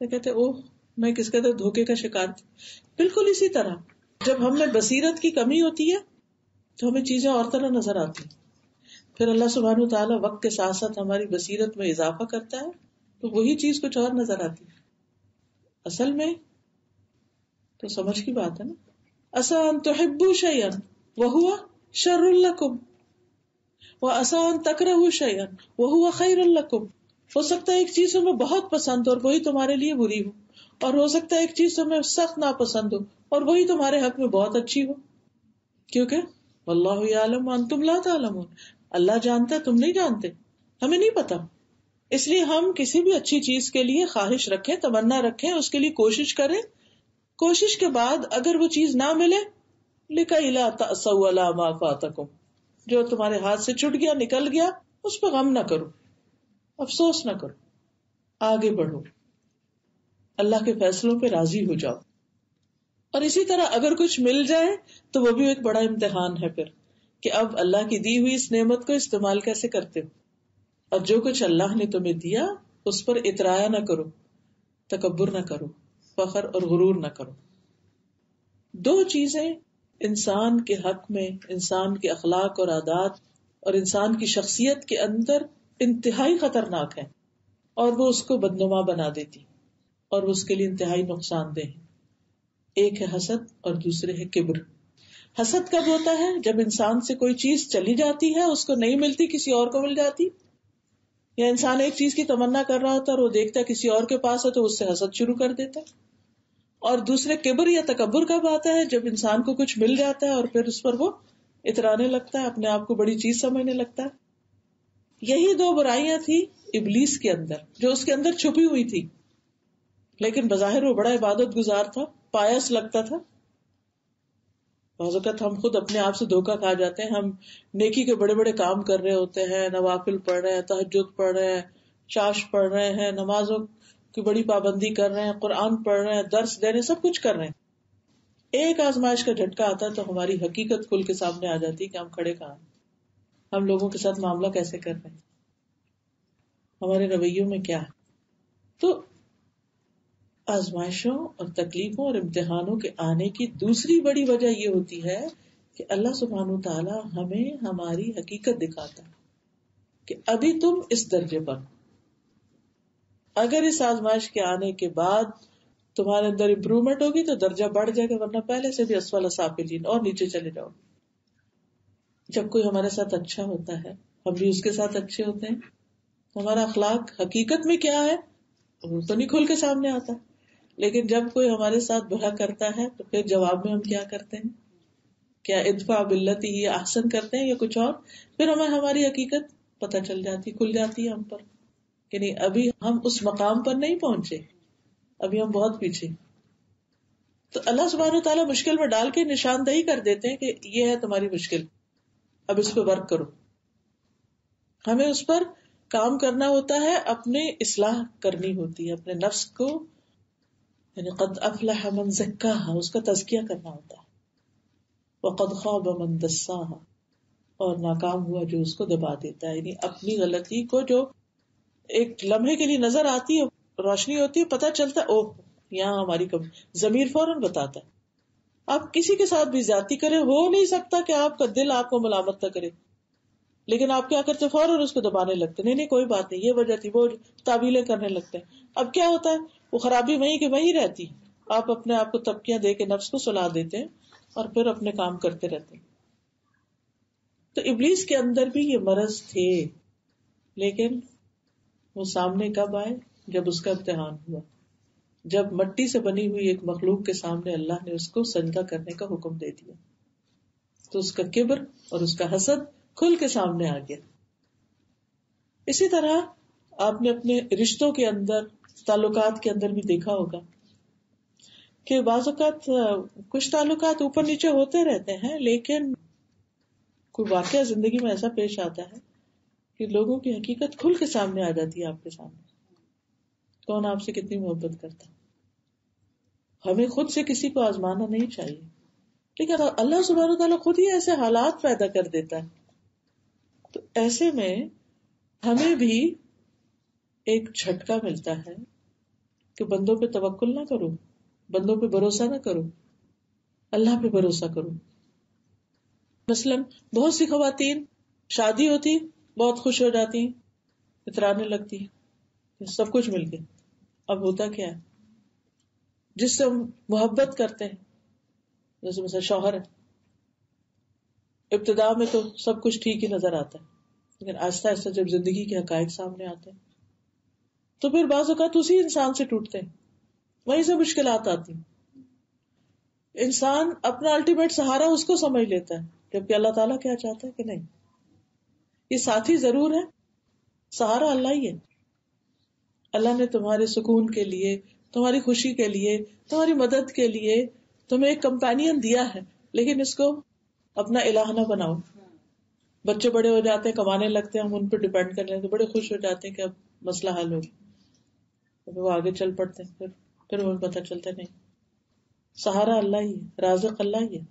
Speaker 1: تو کہتے اوہ میں کس قدر دھوکے کا شکار تھی. بالکل اسی طرح جب ہم میں بصیرت کی کمی ہوتی ہے تو ہمیں چیزیں اور طرح نظر آتی ہیں، پھر اللہ سبحانہ تعالیٰ وقت کے ساتھ ساتھ ہماری بصیرت میں اضافہ کرتا ہے تو وہی چیز کچھ اور نظر آتی ہے. اصل میں تو سمجھ کی بات ہے نا. عسیٰ ان تحبوا شیئا وہو شر لکم وعسیٰ ان تکرہوا شیئا وہو خیر لکم. ہو سکتا ہے ایک چیز تمہیں بہت پسند ہو اور وہی تمہارے لیے بری ہو، اور ہو سکتا ہے ایک چیز تمہیں سخت ناپسند ہو اور وہی تمہارے حق میں بہت اچھی ہو. کیونکہ واللہ یعلم وانتم لا تعلمون، اللہ جانتا ہے تم نہیں جانتے، ہمیں نہیں پتا. اس لیے ہم کسی بھی اچھی چیز کے لیے خواہش رکھیں، تمنا رکھیں، اس کے لیے کوشش کریں. کوشش کے بعد اگر وہ چیز نہ ملے لِكَيْ لَا تَأْسَوْا عَلَىٰ مَا فَاتَكُمْ، جو تمہارے ہاتھ سے چھٹ گیا، نکل گیا، اس پہ غم نہ کرو، افسوس نہ کرو، آگے بڑھو، اللہ کے فیصلوں پہ راضی ہو جاؤ. اور اسی طرح اگر کچھ مل جائے تو وہ بھی ایک بڑا امتحان ہے پھر، کہ اب اللہ کی دی ہوئی اس نعمت کو استعمال کیسے کرتے ہو. اور جو کچھ اللہ نے تمہیں دیا اس پر اترایا نہ کرو، تکبر نہ کرو، فخر اور غرور نہ کرو. دو چیزیں انسان کے حق میں، انسان کے اخلاق اور عادات اور انسان کی شخصیت کے اندر انتہائی خطرناک ہیں، اور وہ اس کو بدنما بنا دیتی اور وہ اس کے لیے انتہائی نقصان دہ. ایک ہے حسد اور دوسرے ہے کبر. حسد کب ہوتا ہے؟ جب انسان سے کوئی چیز چلی جاتی ہے، اس کو نہیں ملتی، کسی اور کو مل جاتی، یا انسان ایک چیز کی تمنا کر رہا ہوتا ہے اور وہ دیکھتا ہے کسی اور کے پاس ہے تو اس سے حسد شروع کر دیتا ہے. اور دوسرے کبر یا تکبر کب آتا ہے؟ جب انسان کو کچھ مل جاتا ہے اور پھر اس پر وہ اترانے لگتا ہے، اپنے آپ کو بڑی چیز سمجھنے لگتا ہے. یہی دو برائیاں تھی ابلیس کے اندر، جو اس کے اندر چھپی ہوئی تھی، لیکن بظاہر وہ بڑا عبادت گزار تھا، پایس لگتا تھا. بعض اوقات ہم خود اپنے آپ سے دھوکا کھا جاتے ہیں، ہم نیکی کے بڑے بڑے کام کر رہے ہوتے ہیں، نوافل پڑھ رہے ہیں، تہجد پڑھ رہے ہیں، چاش پڑھ رہے ہیں، نمازوں کی بڑی پابندی کر رہے ہیں، قرآن پڑھ رہے ہیں، درس دے رہے ہیں، سب کچھ کر رہے ہیں. ایک آزمائش کا جھٹکا آتا ہے تو ہماری حقیقت کھل کے سامنے آ جاتی ہے کہ ہم کھڑے کہاں ہیں، ہم لوگوں کے ساتھ معاملہ کیسے کر رہے ہیں، ہمارے رویوں میں کیا ہے. تو آزمائشوں اور تکلیفوں اور امتحانوں کے آنے کی دوسری بڑی وجہ یہ ہوتی ہے کہ اللہ سبحانہ تعالیٰ ہمیں ہماری حقیقت دکھاتا ہے کہ ابھی تم اس درجے پر، اگر اس آزمائش کے آنے کے بعد تمہارے اندر امپرومنٹ ہوگی تو درجہ بڑھ جائے گا، ورنہ پہلے سے بھی اسفل سافلین اور نیچے چلے جاؤ. جب کوئی ہمارے ساتھ اچھا ہوتا ہے، ہم بھی اس کے ساتھ اچھے ہوتے ہیں، ہمارا اخلاق حقیقت میں کیا ہے وہ تو نہیں کھل کے سامنے آتا. لیکن جب کوئی ہمارے ساتھ برا کرتا ہے تو پھر جواب میں ہم کیا کرتے ہیں؟ کیا ادفع باللتی ہی احسن کرتے ہیں یا کچھ اور؟ پھر ہمیں ہماری حقیقت پتہ چل جاتی، کھل جاتی ہے ہم پر کہ نہیں، ابھی ہم اس مقام پر نہیں پہنچے، ابھی ہم بہت پیچھے. تو اللہ سبحانہ تعالیٰ مشکل میں ڈال کے نشاندہی کر دیتے ہیں کہ یہ ہے تمہاری مشکل، اب اس پہ ورک کرو. ہمیں اس پر کام کرنا ہوتا ہے، اپنے اصلاح کرنی ہوتی ہے، اپنے نفس کو، یعنی قد افلح من زکاہا، اس کا تزکیہ کرنا ہوتا ہے، وقد خاب من دساہا، اور ناکام ہوا جو اس کو دبا دیتا ہے. یعنی اپنی غلطی کو جو ایک لمحے کے لیے نظر آتی ہے, روشنی ہوتی ہے, پتہ چلتا ہے اوہ یہاں ہماری ضمیر فوراً بتاتا ہے. آپ کسی کے ساتھ بھی زیادتی کریں, ہو نہیں سکتا کہ آپ کا دل آپ کو ملامت نہ کرے, لیکن آپ کیا کرتے فوراً اس کو دبانے لگتے, نہیں کوئی بات نہیں, یہ وجہ تھی, وہ تعویلیں کرنے لگتے ہیں. اب کیا ہوتا ہے, وہ خرابی وہیں کہ وہیں رہتی, آپ اپنے آپ کو تبکیاں دے کے نفس کو سلا دیتے ہیں اور پھر اپنے کام کرتے رہتے ہیں. تو ابلیس کے اندر بھی یہ مرض تھے, لیکن وہ سامنے کب آئے؟ جب اس کا امتحان ہوا, جب مٹی سے بنی ہوئی ایک مخلوق کے سامنے اللہ نے اس کو سجدہ کرنے کا حکم دے دیا, تو اس کا کبر اور اس کا حسد کھل کے سامنے آ گیا. اسی طرح آپ نے اپنے رشتوں کے اندر, تعلقات کے اندر بھی دیکھا ہوگا کہ بعض اوقات کچھ تعلقات اوپر نیچے ہوتے رہتے ہیں, لیکن کوئی واقعہ زندگی میں ایسا پیش آتا ہے کہ لوگوں کی حقیقت کھل کے سامنے آ جاتی ہے آپ کے سامنے. کون آپ سے کتنی محبت کرتا. ہمیں خود سے کسی کو آزمانا نہیں چاہیے, لیکن اللہ سبحانہ وتعالیٰ خود ہی ایسے حالات پیدا کر دیتا ہے. تو ایسے میں ہمیں بھی ایک جھٹکا ملتا ہے کہ بندوں پہ توکل نہ کرو, بندوں پہ بھروسہ نہ کرو, اللہ پہ بھروسہ کرو. مثلاً بہت سی خواتین شادی ہوتی بہت خوش ہو جاتی, اترانے لگتی, سب کچھ مل گیا. اب ہوتا کیا ہے, جس سے ہم محبت کرتے ہیں, جیسے مثلا شوہر ہے, ابتدا میں تو سب کچھ ٹھیک ہی نظر آتا ہے, لیکن آہستہ آہستہ جب زندگی کے حقائق سامنے آتے ہیں تو پھر بعض اوقات اسی انسان سے ٹوٹتے ہیں, وہیں سے مشکلات آتی ہیں. انسان اپنا الٹیمیٹ سہارا اس کو سمجھ لیتا ہے, جبکہ اللہ تعالیٰ کیا چاہتا ہے کہ نہیں, یہ ساتھی ضرور ہے, سہارا اللہ ہی ہے. اللہ نے تمہارے سکون کے لیے, تمہاری خوشی کے لیے, تمہاری مدد کے لیے تمہیں ایک کمپینین دیا ہے, لیکن اس کو اپنا الہ نہ بناؤ. بچے بڑے ہو جاتے ہیں, کمانے لگتے ہیں, ہم ان پہ ڈیپینڈ کرنے لگتے, بڑے خوش ہو جاتے ہیں کہ اب مسئلہ حل ہو گیا, وہ آگے چل پڑتے ہیں, پھر ہمیں پتہ چلتا نہیں سہارا اللہ ہی ہے, رازق اللہ ہی ہے.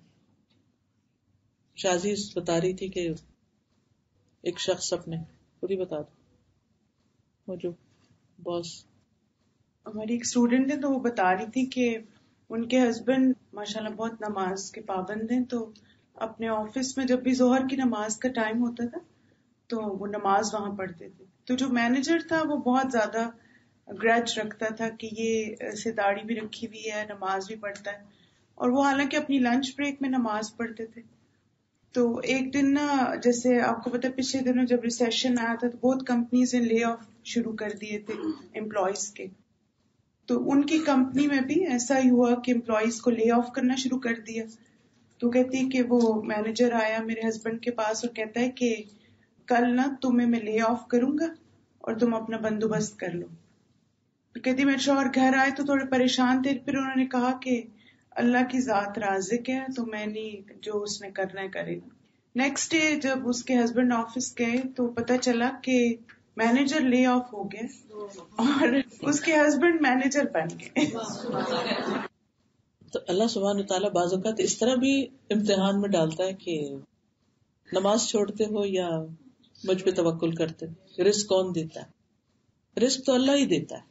Speaker 1: شازیز بتا رہی تھی کہ ایک شخص اپنے پوری بتا دو, وہ جو باس
Speaker 4: ہماری ایک اسٹوڈینٹ ہے تو وہ بتا رہی تھی کہ ان کے ہسبینڈ ماشاءاللہ بہت نماز کے پابند ہیں, تو اپنے آفس میں جب بھی ظہر کی نماز کا ٹائم ہوتا تھا تو وہ نماز وہاں پڑھتے تھے. تو جو مینیجر تھا وہ بہت زیادہ گرج رکھتا تھا کہ یہ ایسے داڑھی بھی رکھی ہوئی ہے, نماز بھی پڑھتا ہے, اور وہ حالانکہ اپنی لنچ بریک میں نماز پڑھتے تھے. تو ایک دن نا, جیسے آپ کو پتا پچھلے دنوں جب ریسیشن آیا تھا تو بہت کمپنیز نے لے آف شروع کر دیے تھے امپلائیز کے, تو ان کی کمپنی میں بھی ایسا ہی ہوا کہ امپلائیز کو لے آف کرنا شروع کر دیا. تو کہتی ہے کہ وہ مینیجر آیا میرے ہسبینڈ کے پاس اور کہتا ہے کہ کل نا تمہیں میں لے آف کروں گا اور تم اپنا بندوبست کر لو. تو کہتی میرے شوہر گھر آئے تو تھوڑے پریشان تھے, پھر انہوں نے کہا کہ اللہ کی ذات رازق ہے, تو میں نہیں, جو اس نے کرنا ہے کرے گا. نیکسٹ ڈے جب اس کے ہسبینڈ آفس گئے تو پتا چلا کہ مینیجر لے آف ہو گیا اور اس کے ہسبینڈ مینیجر بن گئے.
Speaker 1: تو اللہ سبحانہ تعالیٰ بعض اوقات اس طرح بھی امتحان میں ڈالتا ہے کہ نماز چھوڑتے ہو یا مجھ پہ توکل کرتے ہو. رزق کون دیتا ہے؟ رزق تو اللہ ہی دیتا ہے,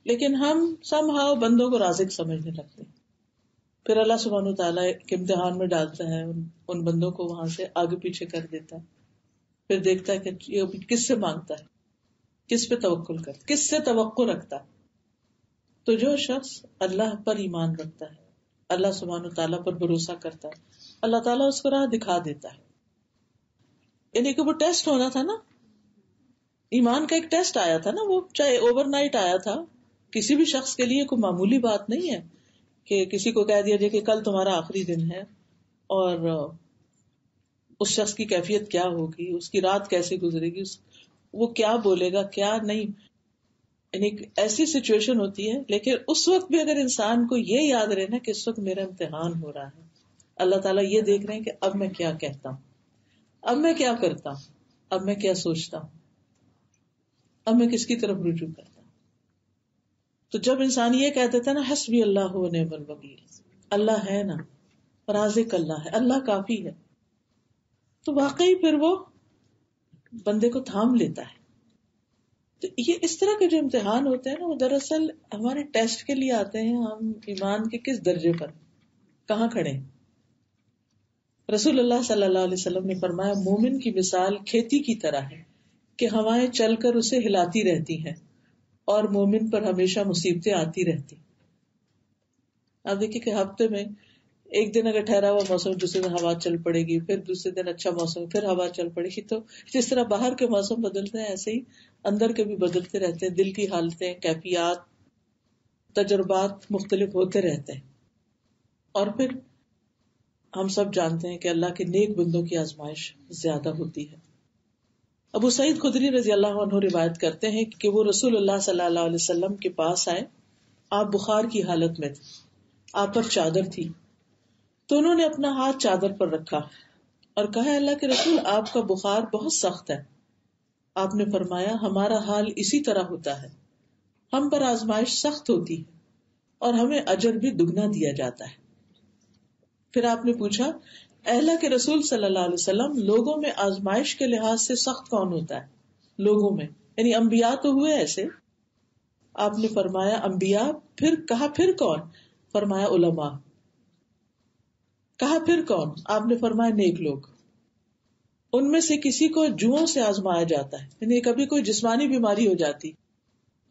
Speaker 1: لیکن ہم سم ہاؤ بندوں کو رازق سمجھنے لگتے ہیں. پھر اللہ سبحانہ تعالیٰ ایک امتحان میں ڈالتا ہے, ان بندوں کو وہاں سے آگے پیچھے کر دیتا ہے. پھر دیکھتا ہے کہ یہ کس سے مانگتا ہے, کس پہ توکل کرتا, کس سے توقع رکھتا ہے. تو جو شخص اللہ پر ایمان رکھتا ہے, اللہ سبحانہ تعالیٰ پر بھروسہ کرتا ہے, اللہ تعالیٰ اس کو راہ دکھا دیتا ہے. یعنی کہ وہ ٹیسٹ ہونا تھا نا, ایمان کا ایک ٹیسٹ آیا تھا نا, وہ چاہے اوور نائٹ آیا تھا, کسی بھی شخص کے لیے کوئی معمولی بات نہیں ہے کہ کسی کو کہہ دیا جائے کہ کل تمہارا آخری دن ہے, اور اس شخص کی کیفیت کیا ہوگی, اس کی رات کیسے گزرے گی, وہ کیا بولے گا کیا نہیں. یعنی ایسی سچویشن ہوتی ہے, لیکن اس وقت بھی اگر انسان کو یہ یاد رہے نا کہ اس وقت میرا امتحان ہو رہا ہے, اللہ تعالیٰ یہ دیکھ رہے ہیں کہ اب میں کیا کہتا ہوں, اب میں کیا کرتا ہوں, اب میں کیا سوچتا ہوں, اب میں کس کی طرف رجوع کرتا ہوں. تو جب انسان یہ کہہ دیتا ہے نا حسبی اللہ و نعم الوکیل, اللہ ہے نا, رازق اللہ ہے, اللہ کافی ہے, تو واقعی پھر وہ بندے کو تھام لیتا ہے. تو یہ اس طرح کے جو امتحان ہوتے ہیں نا، وہ دراصل ہمارے ٹیسٹ کے لیے آتے ہیں، ہم ایمان کے کس درجے پر کہاں کھڑے ہیں. رسول اللہ صلی اللہ علیہ وسلم نے فرمایا مومن کی مثال کھیتی کی طرح ہے کہ ہوائیں چل کر اسے ہلاتی رہتی ہیں اور مومن پر ہمیشہ مصیبتیں آتی رہتی. آپ دیکھیں کہ ہفتے میں ایک دن اگر ٹھہرا ہوا موسم، دوسرے دن ہوا چل پڑے گی، پھر دوسرے دن اچھا موسم، پھر ہوا چل پڑے گی. تو جس طرح باہر کے موسم بدلتے ہیں ایسے ہی اندر کے بھی بدلتے رہتے ہیں. دل کی حالتیں، کیفیات، تجربات مختلف ہوتے رہتے ہیں. اور پھر ہم سب جانتے ہیں کہ اللہ کے نیک بندوں کی آزمائش زیادہ ہوتی ہے. ابو سعید خدری رضی اللہ عنہ روایت کرتے ہیں کہ وہ رسول اللہ صلی اللہ علیہ وسلم کے پاس آئے. آپ بخار کی حالت میں تھے، آپ پر چادر تھی، تو انہوں نے اپنا ہاتھ چادر پر رکھا اور کہا اللہ کے رسول آپ کا بخار بہت سخت ہے. آپ نے فرمایا ہمارا حال اسی طرح ہوتا ہے، ہم پر آزمائش سخت ہوتی ہے اور ہمیں اجر بھی دگنا دیا جاتا ہے. پھر آپ نے پوچھا اے اللہ کے رسول صلی اللہ علیہ وسلم لوگوں میں آزمائش کے لحاظ سے سخت کون ہوتا ہے؟ لوگوں میں یعنی انبیاء تو ہوئے ایسے. آپ نے فرمایا انبیاء. پھر کہا پھر کون؟ فرمایا علماء. کہا پھر کون؟ آپ نے فرمایا نیک لوگ. ان میں سے کسی کو جوؤں سے آزمایا جاتا ہے، یعنی کبھی کوئی جسمانی بیماری ہو جاتی،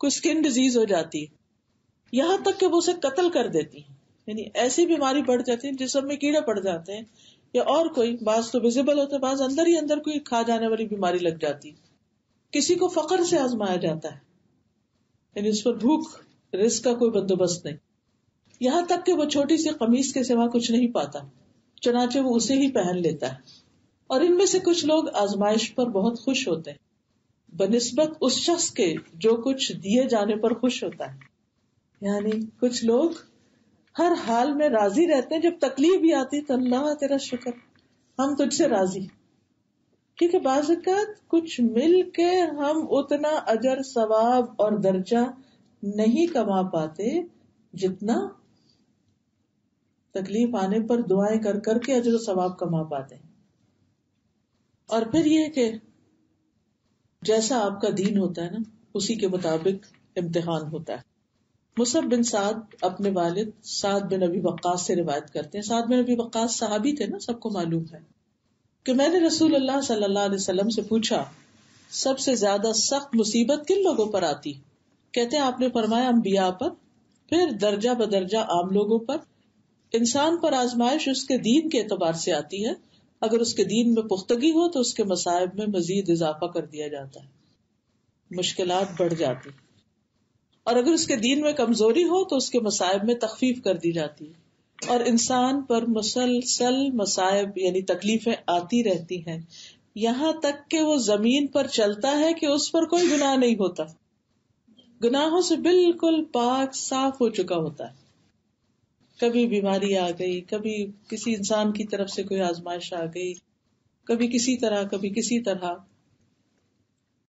Speaker 1: کوئی اسکن ڈیزیز ہو جاتی، یہاں تک کہ وہ اسے قتل کر دیتی، یعنی ایسی بیماری بڑھ جاتی ہے جسم میں کیڑے پڑ جاتے ہیں، یا اور کوئی، بعض تو ویزیبل ہوتے ہیں، بعض اندر ہی اندر کوئی کھا جانے والی بیماری لگ جاتی. کسی کو فقر سے آزمایا جاتا ہے، یعنی اس پر بھوک رزق کا کوئی بندوبست نہیں، یہاں تک کہ وہ چھوٹی سی قمیص کے سوا کچھ نہیں پاتا، چنانچہ وہ اسے ہی پہن لیتا ہے. اور ان میں سے کچھ لوگ آزمائش پر بہت خوش ہوتے ہیں بنسبت اس شخص کے جو کچھ دیے جانے پر خوش ہوتا ہے. یعنی کچھ لوگ ہر حال میں راضی رہتے ہیں، جب تکلیف بھی آتی تو اللہ تیرا شکر ہم تجھ سے راضی. کیونکہ بعض اوقات کچھ مل کے ہم اتنا اجر ثواب اور درجہ نہیں کما پاتے جتنا تکلیف آنے پر دعائیں کر کر کے اجر و ثواب کما پاتے ہیں. اور پھر یہ کہ جیسا آپ کا دین ہوتا ہے نا اسی کے مطابق امتحان ہوتا ہے. مصعب بن سعد اپنے والد سعد بن ابی وقاص سے روایت کرتے ہیں. سعد بن ابی وقاص صحابی تھے نا، سب کو معلوم ہے کہ میں نے رسول اللہ صلی اللہ علیہ وسلم سے پوچھا سب سے زیادہ سخت مصیبت کن لوگوں پر آتی؟ کہتے ہیں آپ نے فرمایا انبیاء پر، پھر درجہ بدرجہ عام لوگوں پر. انسان پر آزمائش اس کے دین کے اعتبار سے آتی ہے، اگر اس کے دین میں پختگی ہو تو اس کے مصائب میں مزید اضافہ کر دیا جاتا ہے، مشکلات بڑھ جاتی. اور اگر اس کے دین میں کمزوری ہو تو اس کے مصائب میں تخفیف کر دی جاتی ہے. اور انسان پر مسلسل مصائب یعنی تکلیفیں آتی رہتی ہیں یہاں تک کہ وہ زمین پر چلتا ہے کہ اس پر کوئی گناہ نہیں ہوتا، گناہوں سے بالکل پاک صاف ہو چکا ہوتا ہے. کبھی بیماری آ گئی، کبھی کسی انسان کی طرف سے کوئی آزمائش آ گئی، کبھی کسی طرح کبھی کسی طرح،